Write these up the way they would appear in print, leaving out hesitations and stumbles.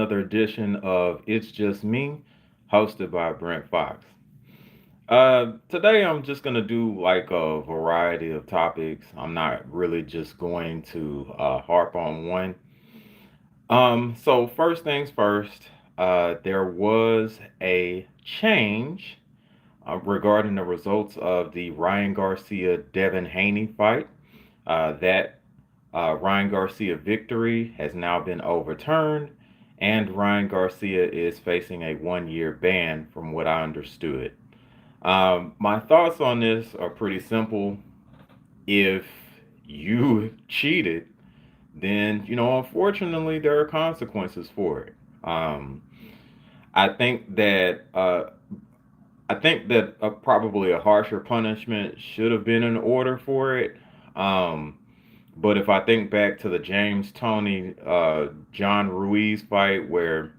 another edition of It's Just Me, hosted by Brent Fox. Today I'm just going to do like a variety of topics. I'm not really just going to harp on one. So first things first, there was a change regarding the results of the Ryan Garcia Devin Haney fight. That Ryan Garcia victory has now been overturned, and Ryan Garcia is facing a 1 year ban, from what I understood. My thoughts on this are pretty simple. If you cheated, then unfortunately, there are consequences for it. Um, I think that probably a harsher punishment should have been in order for it. Um, But if I think back to the James Toney John Ruiz fight, where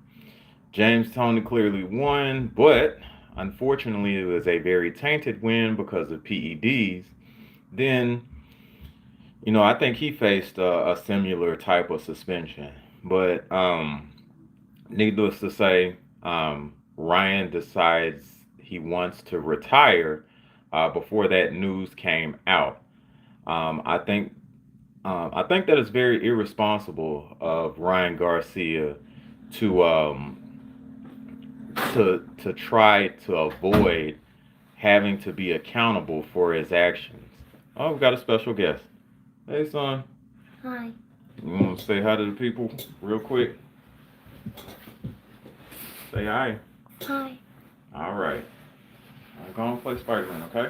James Toney clearly won, but unfortunately it was a very tainted win because of PEDs, then I think he faced a similar type of suspension. But needless to say, Ryan decides he wants to retire before that news came out. I think that it's very irresponsible of Ryan Garcia to try to avoid having to be accountable for his actions. Oh, we've got a special guest. Hey, son. Hi. You want to say hi to the people real quick? Say hi. Hi. All right. I'm going to play Spider-Man, okay?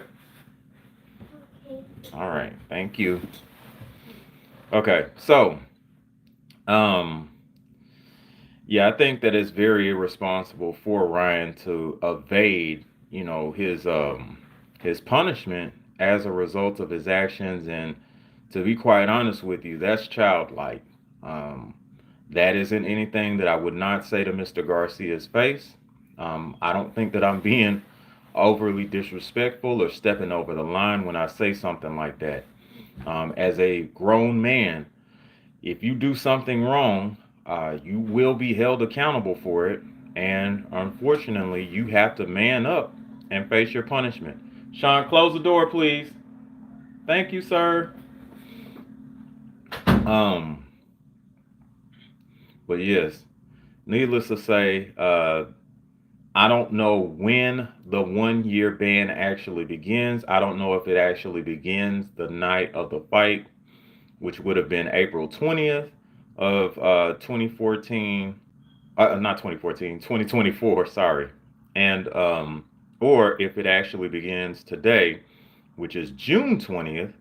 Okay. All right. Thank you. Okay. So, um, yeah, I think that it's very irresponsible for Ryan to evade, his punishment as a result of his actions. And to be quite honest with you, that's childlike. Um, that isn't anything that I would not say to Mr. Garcia's face. I don't think that I'm being overly disrespectful or stepping over the line when I say something like that. As a grown man, if you do something wrong, you will be held accountable for it. And unfortunately, you have to man up and face your punishment. Sean, close the door, please. Thank you, sir. Um, but yes, needless to say, I don't know when the 1 year ban actually begins. I don't know if it actually begins the night of the fight, which would have been April 20th of 2014, not 2014, 2024, sorry. And or if it actually begins today, which is June 20th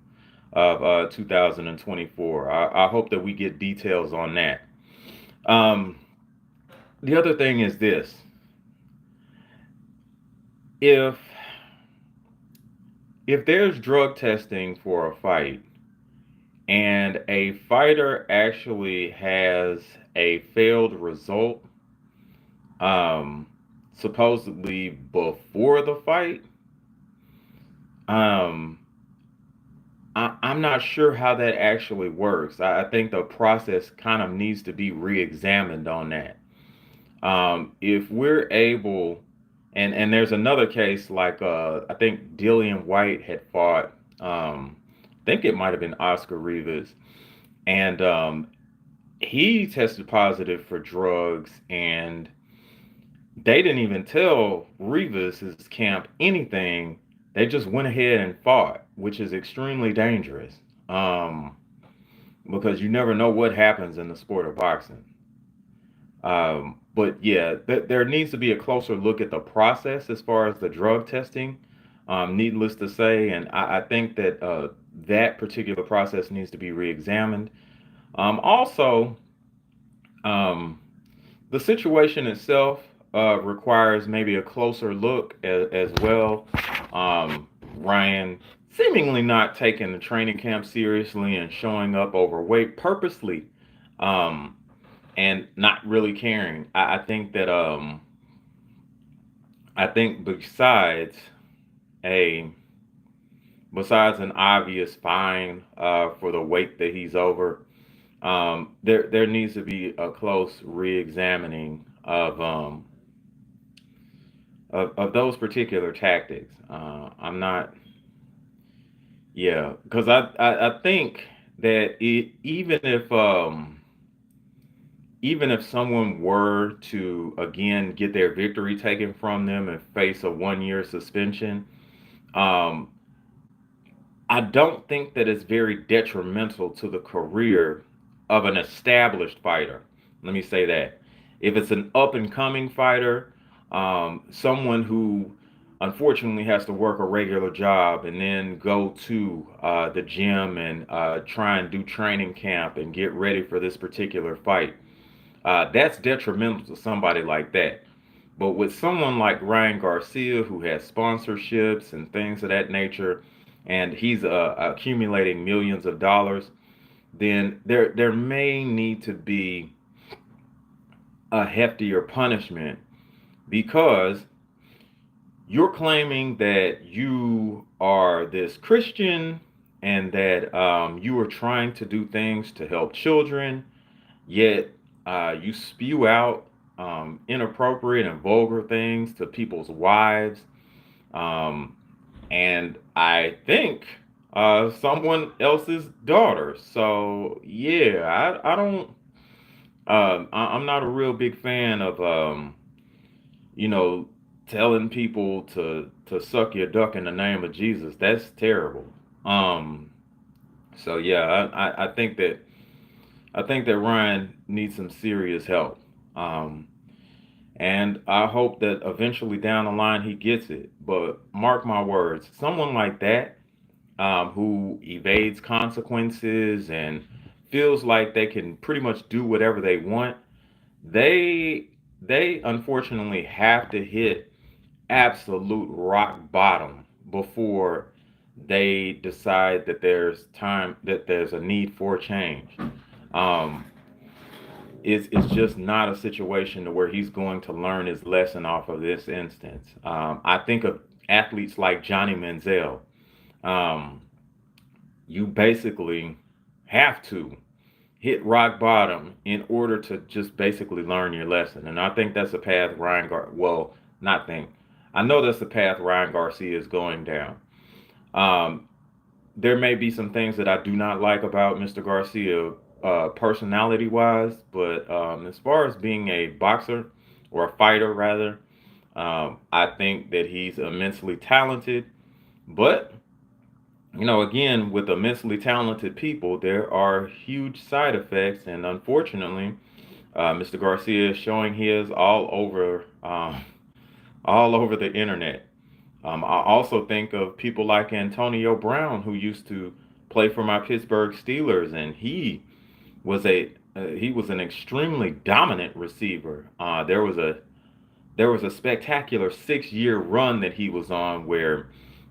of 2024. I hope that we get details on that. Um, the other thing is this. If there's drug testing for a fight and a fighter actually has a failed result, um, supposedly before the fight, um, I'm not sure how that actually works. I think the process kind of needs to be re-examined on that. If we're able, and there's another case like I think Dillian White had fought. I think it might have been Oscar Rivas, and he tested positive for drugs, and they didn't even tell Rivas's camp anything. They just went ahead and fought, which is extremely dangerous. Um, because you never know what happens in the sport of boxing. But yeah, there needs to be a closer look at the process as far as the drug testing. Needless to say, and I think that that particular process needs to be re-examined. Also, um, the situation itself requires maybe a closer look as well. Ryan seemingly not taking the training camp seriously and showing up overweight purposely. Um, and not really caring. I think a besides an obvious fine for the weight that he's over, There needs to be a close re-examining of those particular tactics. I'm not, yeah, because I think that even if someone were to again get their victory taken from them and face a 1 year suspension, um, I don't think that it's very detrimental to the career of an established fighter. Let me say that. If it's an up and coming fighter, someone who unfortunately has to work a regular job and then go to the gym and try and do training camp and get ready for this particular fight, that's detrimental to somebody like that. But with someone like Ryan Garcia, who has sponsorships and things of that nature, and he's accumulating millions of dollars, then there may need to be a heftier punishment because you're claiming that you are this Christian and that you are trying to do things to help children, yet you spew out inappropriate and vulgar things to people's wives. Um, and I think someone else's daughter. So yeah, I don't. I'm not a real big fan of you know telling people to suck your duck in the name of Jesus. That's terrible. Um, so yeah, I think that Ryan needs some serious help. Um, and I hope that eventually down the line he gets it. But mark my words, someone like that who evades consequences and feels like they can pretty much do whatever they want, they they unfortunately have to hit absolute rock bottom before they decide that there's a need for change. Um, it's just not a situation to where he's going to learn his lesson off of this instance. I think of athletes like Johnny Manziel. Um, you basically have to hit rock bottom in order to just basically learn your lesson. And I think that's the path well, not think. I know that's the path Ryan Garcia is going down. Um, there may be some things that I do not like about Mr. Garcia, personality wise, but as far as being a boxer or a fighter, rather, I think that he's immensely talented. But again, with immensely talented people, there are huge side effects, and unfortunately, Mr. Garcia is showing his all over the internet. I also think of people like Antonio Brown, who used to play for my Pittsburgh Steelers, and he was an extremely dominant receiver. There was a spectacular 6 year run that he was on where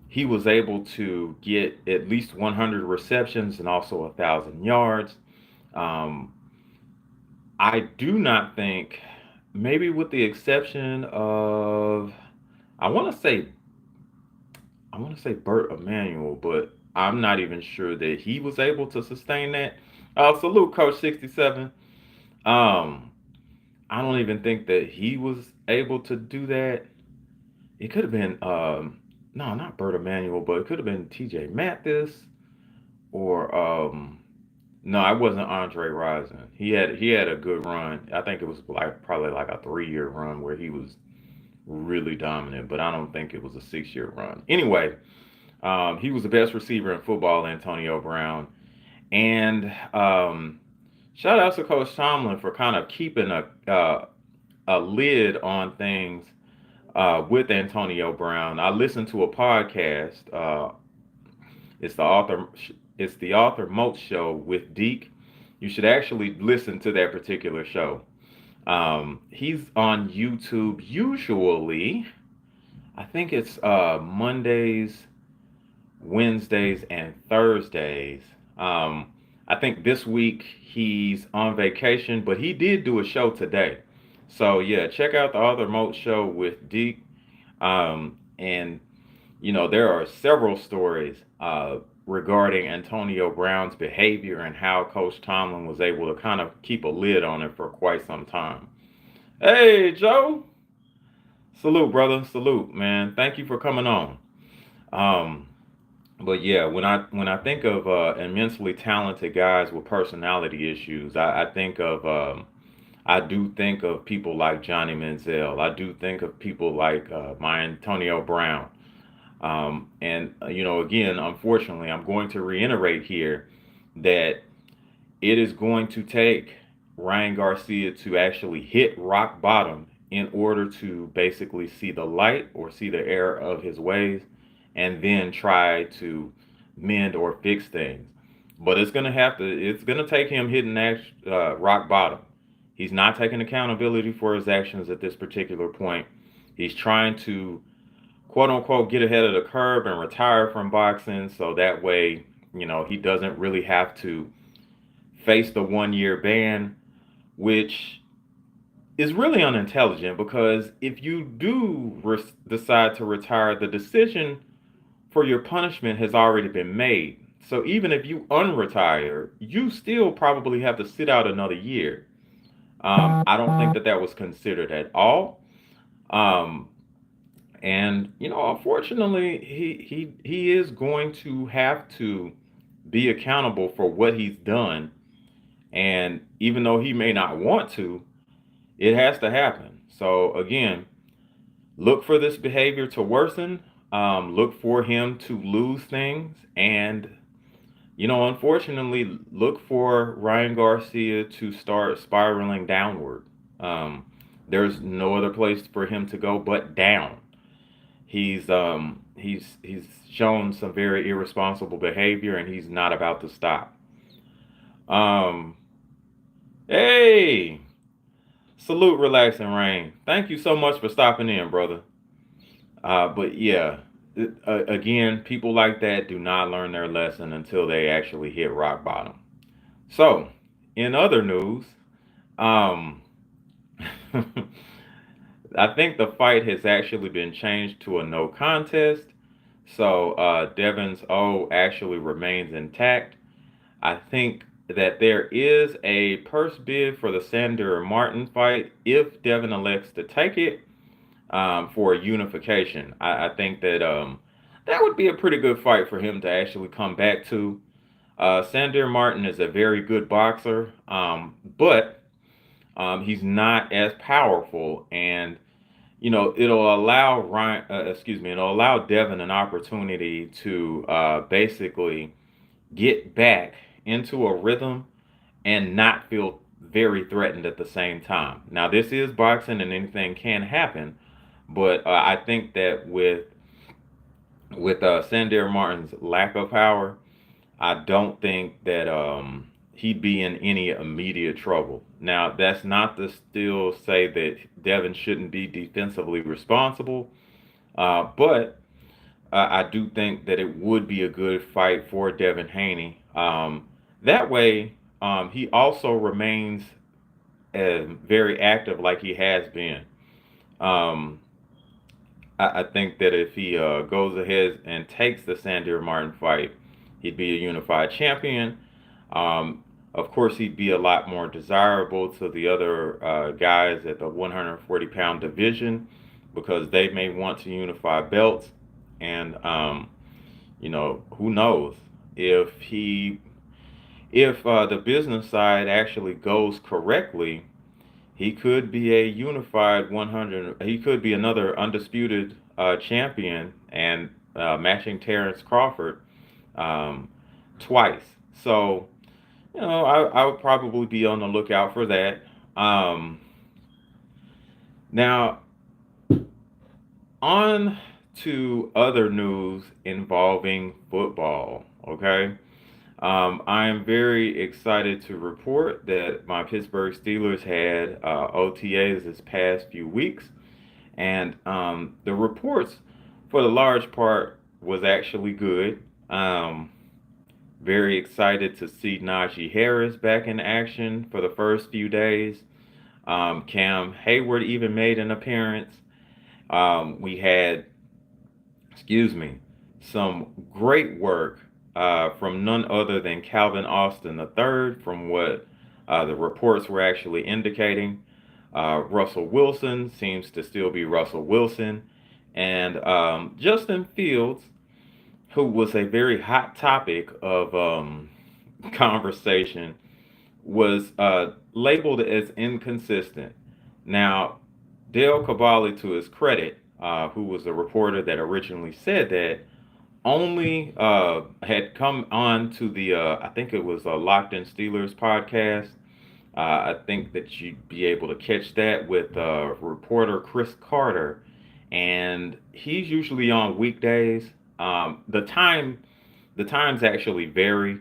he was able to get at least 100 receptions and also 1,000 yards. Um, I do not think, maybe with the exception of, I want to say I want to say Burt Emanuel, but I'm not even sure that he was able to sustain that. Salute, Coach 67. Um, I don't even think that he was able to do that. It could have been, no, not Burt Emanuel, but it could have been TJ Mathis or, no, I wasn't Andre Rison. He had a good run. I think it was like probably like a 3 year run where he was really dominant, but I don't think it was a 6 year run. Anyway, he was the best receiver in football, Antonio Brown. And shout out to Coach Tomlin for kind of keeping a lid on things with Antonio Brown. I listened to a podcast. It's the author. It's the Arthur Moat Show with Deke. You should actually listen to that particular show. He's on YouTube usually. I think it's Mondays, Wednesdays, and Thursdays. I think this week he's on vacation, but he did do a show today. So yeah, check out the Arthur Moat Show with Deke. And there are several stories regarding Antonio Brown's behavior and how Coach Tomlin was able to kind of keep a lid on it for quite some time. Hey, Joe. Salute, brother. Salute, man. Thank you for coming on. Um, but yeah, when I think of immensely talented guys with personality issues, I think of I do think of people like Johnny Manziel. I do think of people like my Antonio Brown. And again, unfortunately, I'm going to reiterate here that it is going to take Ryan Garcia to actually hit rock bottom in order to basically see the light or see the error of his ways and then try to mend or fix things. But it's going to take him hitting that rock bottom. He's not taking accountability for his actions at this particular point. He's trying to quote unquote get ahead of the curve and retire from boxing so that way, he doesn't really have to face the 1 year ban, which is really unintelligent because if you do decide to retire, the decision for your punishment has already been made. So even if you unretire, you still probably have to sit out another year. I don't think that that was considered at all. Um, and unfortunately, he is going to have to be accountable for what he's done. And even though he may not want to, it has to happen. So again, look for this behavior to worsen. Look for him to lose things, and unfortunately, look for Ryan Garcia to start spiraling downward. Um, there's no other place for him to go but down. He's shown some very irresponsible behavior, and he's not about to stop. Um, hey, salute, relax, and rain. Thank you so much for stopping in, brother. But yeah, again, people like that do not learn their lesson until they actually hit rock bottom. So, in other news, um, I think the fight has actually been changed to a no contest. So, Devin's O actually remains intact. I think that there is a purse bid for the Sander Martin fight if Devin elects to take it for a unification. I think that that would be a pretty good fight for him to actually come back to. Sander Martin is a very good boxer, but he's not as powerful, and it'll allow it'll allow Devin an opportunity to basically get back into a rhythm and not feel very threatened at the same time. Now, this is boxing and anything can happen, but I think that with Sander Martin's lack of power, I don't think that he'd be in any immediate trouble. Now, that's not to still say that Devin shouldn't be defensively responsible, but I do think that it would be a good fight for Devin Haney. That way, he also remains very active like he has been. Um, I think that if he goes ahead and takes the Sander Martin fight, he'd be a unified champion. Um, of course, he'd be a lot more desirable to the other guys at the 140-pound division because they may want to unify belts. And who knows if the business side actually goes correctly, he could be a unified 100. He could be another undisputed champion and matching Terrence Crawford um, twice. So, I would probably be on the lookout for that. Um, Now, on to other news involving football. Okay. I am very excited to report that my Pittsburgh Steelers had OTAs this past few weeks, and the reports, for the large part, was actually good. Um, Very excited to see Najee Harris back in action for the first few days. Cam Hayward even made an appearance. We had, excuse me, some great work from none other than Calvin Austin III, from what the reports were actually indicating. Russell Wilson seems to still be Russell Wilson. And Justin Fields, who was a very hot topic of conversation, was labeled as inconsistent. Now, Dale Cavalli, to his credit, who was the reporter that originally said that, only had come on to the, I think it was a Locked In Steelers podcast. I think that you'd be able to catch that with reporter Chris Carter, and he's usually on weekdays. The times actually vary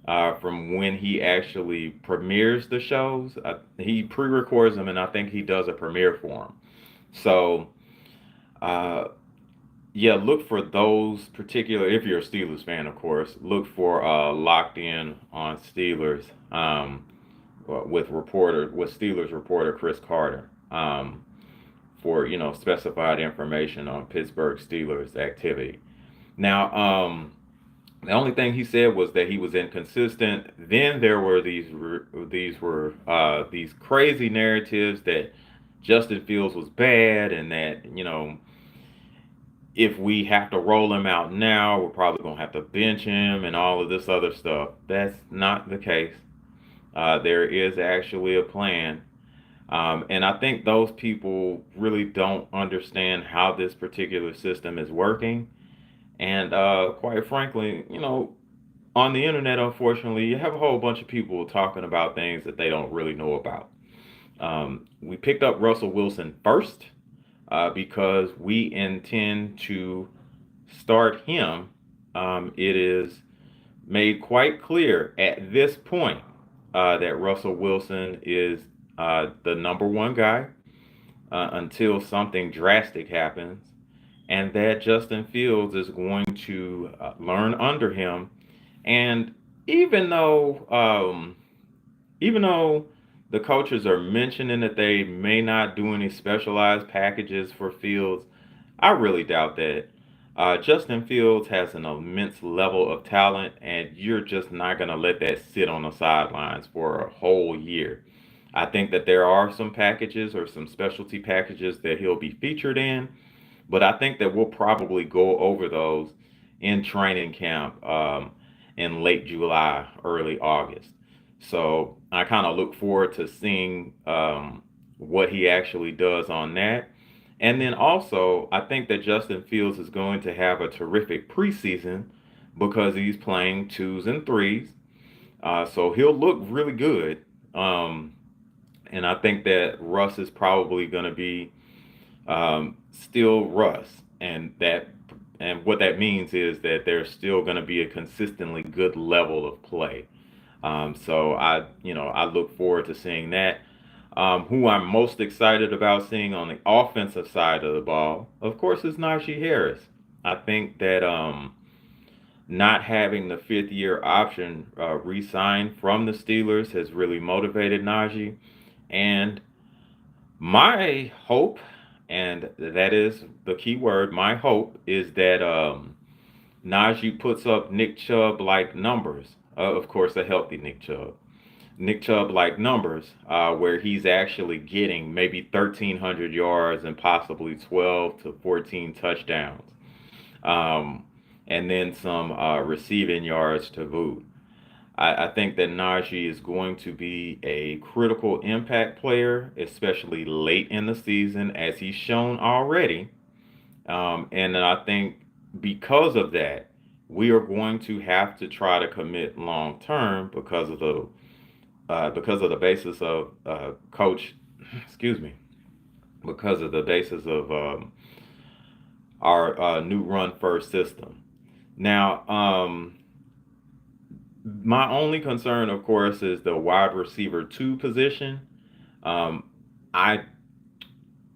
from when he actually premieres the shows. He pre-records them, and I think he does a premiere for them. So, uh, yeah, look for those particular. If you're a Steelers fan, of course, look for Locked In on Steelers with Steelers reporter Chris Carter for specified information on Pittsburgh Steelers activity. Now, the only thing he said was that he was inconsistent. Then there were these crazy narratives that Justin Fields was bad, and that if we have to roll him out now, we're probably gonna have to bench him and all of this other stuff. That's not the case. There is actually a plan, and I think those people really don't understand how this particular system is working. And quite frankly, on the internet, unfortunately, you have a whole bunch of people talking about things that they don't really know about. We picked up Russell Wilson first because we intend to start him. It is made quite clear at this point that Russell Wilson is the number one guy until something drastic happens, and that Justin Fields is going to learn under him. And even though, um, even though the coaches are mentioning that they may not do any specialized packages for Fields, I really doubt that. Justin Fields has an immense level of talent, and you're just not going to let that sit on the sidelines for a whole year. I think that there are some packages or some specialty packages that he'll be featured in, but I think that we'll probably go over those in training camp in late July, early August. So I kind of look forward to seeing what he actually does on that. And then also, I think that Justin Fields is going to have a terrific preseason because he's playing twos and threes. So he'll look really good. Um, and I think that Russ is probably going to be still Russ, and what that means is that there's still going to be a consistently good level of play. So I look forward to seeing that. Who I'm most excited about seeing on the offensive side of the ball, of course, is Najee Harris. I think that not having the fifth year option re-signed from the Steelers has really motivated Najee. And my hope, and that is the key word, my hope is that Najee puts up Nick Chubb like numbers. Of course, a healthy Nick Chubb. Nick Chubb like numbers, where he's actually getting maybe 1,300 yards and possibly 12 to 14 touchdowns, um, and then some receiving yards to boot. I think that Najee is going to be a critical impact player, especially late in the season, as he's shown already. And then I think because of that, we are going to have to try to commit long term because of the basis of coach, excuse me, because of the basis of our new run first system. Now, my only concern, of course, is the wide receiver two position. Um, I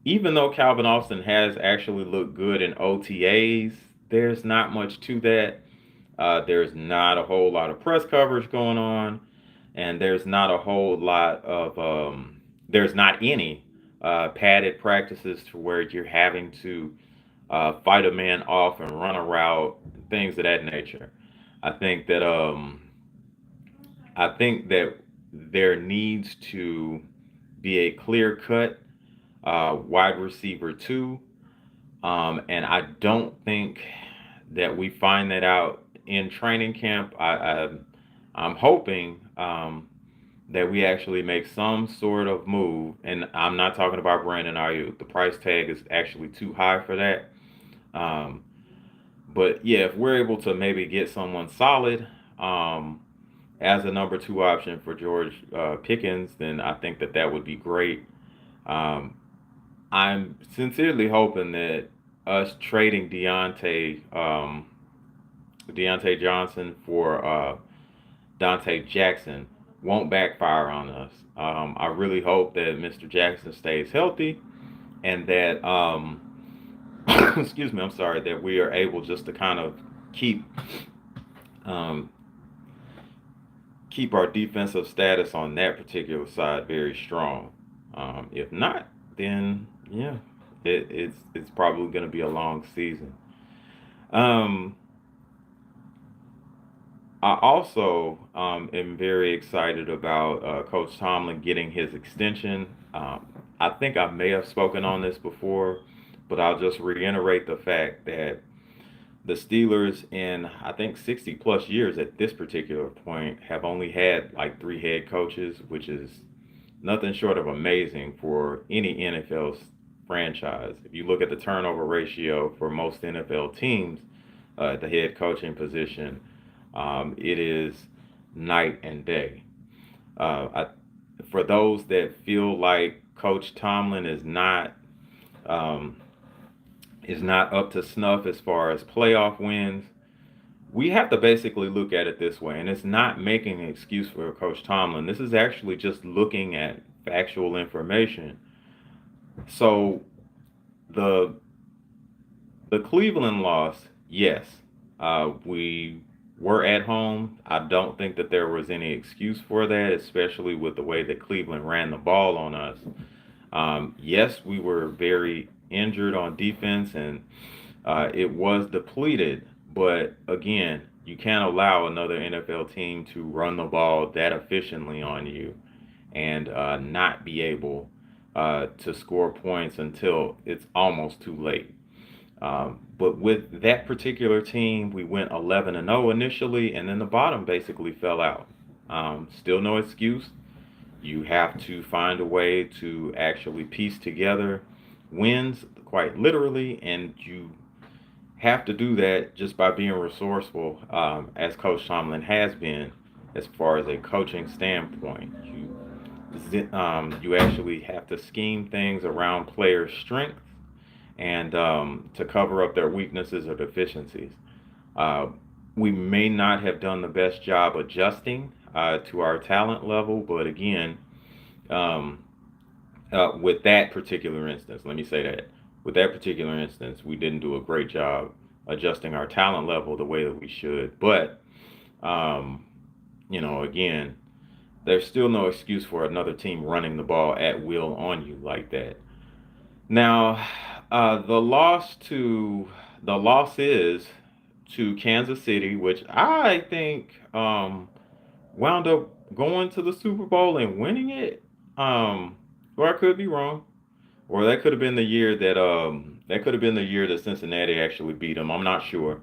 Even though Calvin Austin has actually looked good in OTAs, there's not much to that. There's not a whole lot of press coverage going on, and there's not any padded practices to where you're having to fight a man off and run a route, things of that nature. I think that I think that there needs to be a clear cut wide receiver two. And I don't think that we find that out in training camp. I'm hoping that we actually make some sort of move. And I'm not talking about Brandon Ayuk. The price tag is actually too high for that. Um, but yeah, if we're able to maybe get someone solid um, as a number two option for George Pickens, then I think that that would be great. Um, I'm sincerely hoping that us trading Deontay Johnson for Dante Jackson won't backfire on us. I really hope that Mr. Jackson stays healthy and that excuse me, I'm sorry, that we are able just to kind of keep um, keep our defensive status on that particular side very strong. If not, then yeah, it's probably going to be a long season. Um, I also am very excited about Coach Tomlin getting his extension. I think I may have spoken on this before, but I'll just reiterate the fact that the Steelers, in I think 60 plus years at this particular point, have only had like three head coaches, which is nothing short of amazing for any NFL franchise. If you look at the turnover ratio for most NFL teams at the head coaching position, it is night and day. For those that feel like Coach Tomlin um, is not up to snuff as far as playoff wins, we have to basically look at it this way, and it's not making an excuse for Coach Tomlin. This is actually just looking at factual information. So the the Cleveland loss, yes, we were at home. I don't think that there was any excuse for that, especially with the way that Cleveland ran the ball on us. Yes, we were very injured on defense, and it was depleted. But again, you can't allow another NFL team to run the ball that efficiently on you and not be able to score points until it's almost too late. But with that particular team, we went 11-0 initially, and then the bottom basically fell out. Still no excuse. You have to find a way to actually piece together wins, quite literally, and you have to do that just by being resourceful, as Coach Tomlin has been, as far as a coaching standpoint. You actually have to scheme things around players' strengths and to cover up their weaknesses or deficiencies. Uh, we may not have done the best job adjusting to our talent level, but again, um, with that particular instance, let me say that with that particular instance, we didn't do a great job adjusting our talent level the way that we should. But um, again, there's still no excuse for another team running the ball at will on you like that. Now, the loss is to Kansas City, which I think wound up going to the Super Bowl and winning it. Um, or I could be wrong. Or that could have been the year that could have been the year that Cincinnati actually beat them. I'm not sure.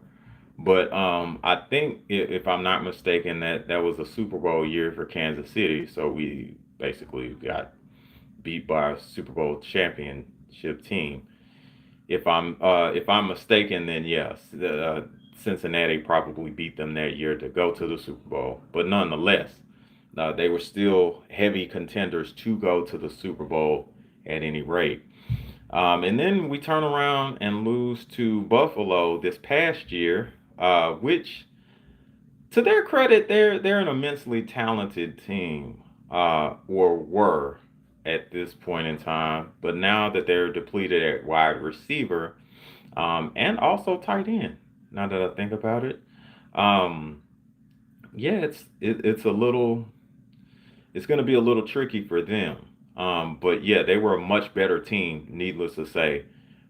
But I think if I'm not mistaken, that was a Super Bowl year for Kansas City. So we basically got beat by a Super Bowl championship team. If I'm mistaken, then yes, Cincinnati probably beat them that year to go to the Super Bowl. But nonetheless, they were still heavy contenders to go to the Super Bowl at any rate. And then we turn around and lose to Buffalo this past year, which, to their credit, they're an immensely talented team, or were at this point in time. But now that they're depleted at wide receiver, and also tight end, now that I think about it, um, yeah, it's a little it's going to be a little tricky for them. But yeah, they were a much better team, needless to say,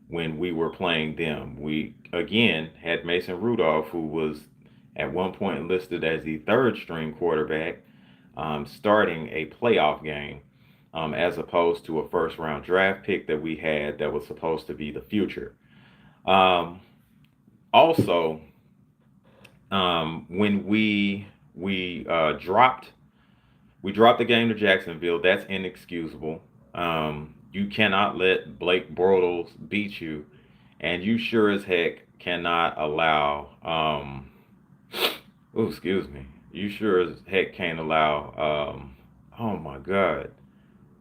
when we were playing them. We again had Mason Rudolph, who was at one point listed as the third string quarterback, starting a playoff game, as opposed to a first round draft pick that we had that was supposed to be the future. Um, Also, when we dropped the game to Jacksonville, that's inexcusable. You cannot let Blake Bortles beat you, and you sure as heck cannot allow. Oh, excuse me. You sure as heck can't allow. Oh my God,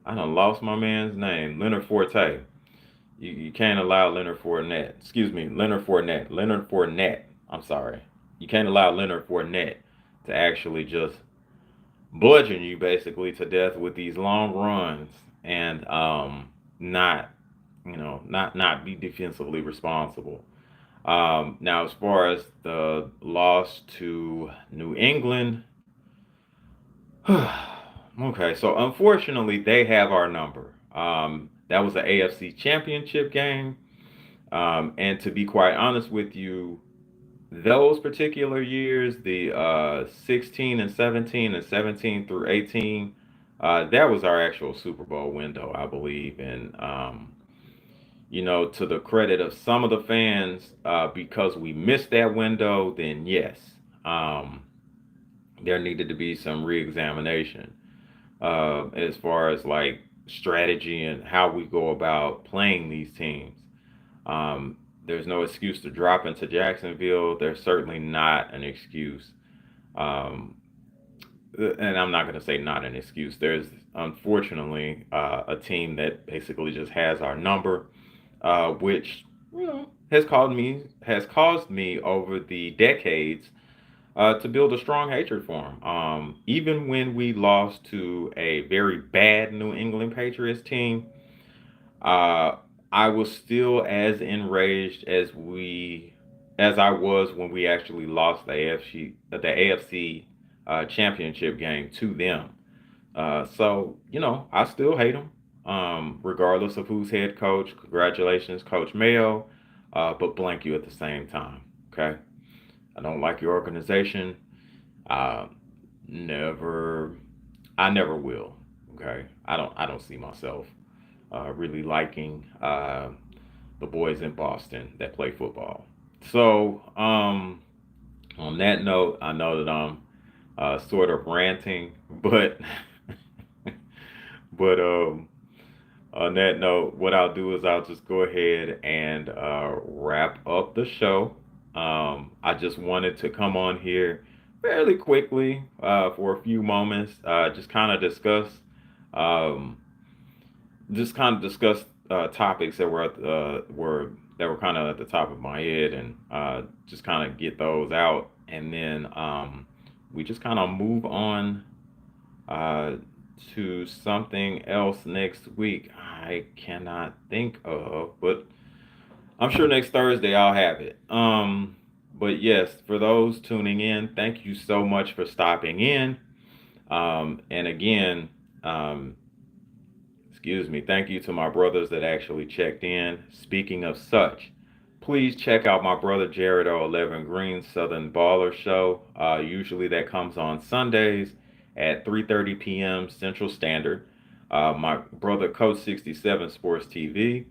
I done lost my man's name, Leonard Forte. You can't allow Leonard Fournette. Excuse me, Leonard Fournette. Leonard Fournette. I'm sorry. You can't allow Leonard Fournette to actually just bludgeon you basically to death with these long runs and not not be defensively responsible. Now, as far as the loss to New England, okay, so unfortunately they have our number. That was an AFC Championship game. And to be quite honest with you, those particular years, the 16 and 17 and 17 through 18, that was our actual Super Bowl window, I believe. And, to the credit of some of the fans, because we missed that window, then yes, um, there needed to be some reexamination as far as like strategy and how we go about playing these teams. There's no excuse to drop into Jacksonville. There's certainly not an excuse. Um, and I'm not going to say not an excuse. There's unfortunately a team that basically just has our number, which has caused me over the decades to build a strong hatred for him. Even when we lost to a very bad New England Patriots team, uh, I was still as enraged as I was when we actually lost the AFC championship game to them. So I still hate them, regardless of who's head coach. Congratulations, Coach Mayo, but blank you at the same time. Okay, I don't like your organization. Uh, never, I never will. Okay, I don't see myself really liking the boys in Boston that play football. So, on that note, I know that I'm sort of ranting, but but on that note, what I'll do is I'll just go ahead and wrap up the show. I just wanted to come on here fairly quickly for a few moments, just kind of um, discuss topics that were kind of at the top of my head, and just kind of get those out, and then we just kind of move on uh, to something else next week. I cannot think of, but I'm sure next Thursday I'll have it. But yes, for those tuning in, thank you so much for stopping in. And again, um, excuse me, thank you to my brothers that actually checked in. Speaking of such, please check out my brother Jared O 11 Green Southern Baller Show. Usually that comes on Sundays at 3:30 p.m. Central Standard. My brother Coach 67 Sports TV.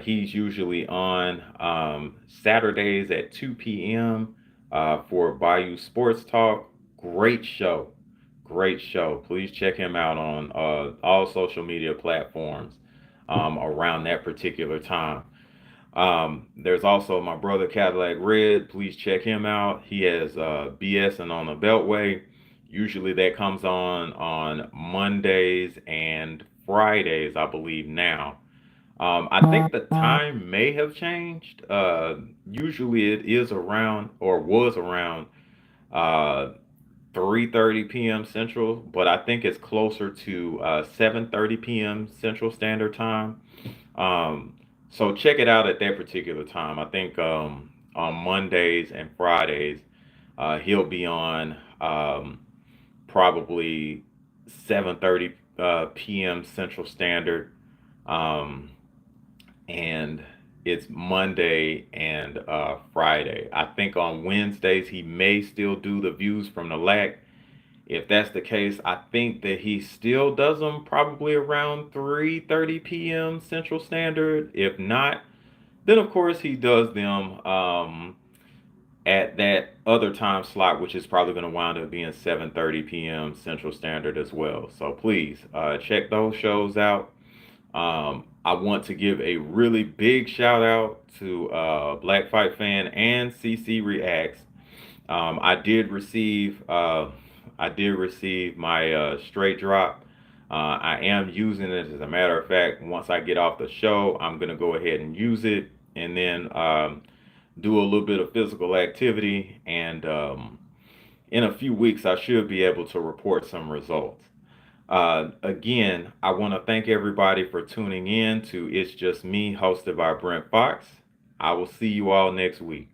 He's usually on Saturdays at 2 p.m. For Bayou Sports Talk. Great show. Great show. Please check him out on all social media platforms around that particular time. There's also my brother Cadillac Red. Please check him out. He has BS and on the Beltway. Usually that comes on Mondays and Fridays, I believe now. I think the time may have changed. Usually it is around or was around uh, 3:30 p.m. Central, but I think it's closer to 7:30 p.m. Central Standard Time. Um, so check it out at that particular time. I think on Mondays and Fridays he'll be on probably 7:30 p.m. Central Standard. Um, and it's Monday and Friday. I think on Wednesdays he may still do the views from the LAC. If that's the case, I think that he still does them probably around 3:30 p.m. Central Standard. If not, then of course he does them at that other time slot, which is probably going to wind up being 7:30 p.m. Central Standard as well. So please check those shows out. I want to give a really big shout out to Black Fight Fan and CC Reacts. I did receive my straight drop. I am using it. As a matter of fact, once I get off the show, I'm gonna go ahead and use it, and then do a little bit of physical activity. And in a few weeks, I should be able to report some results. Again, I want to thank everybody for tuning in to It's Just Me, hosted by Brent Fox. I will see you all next week.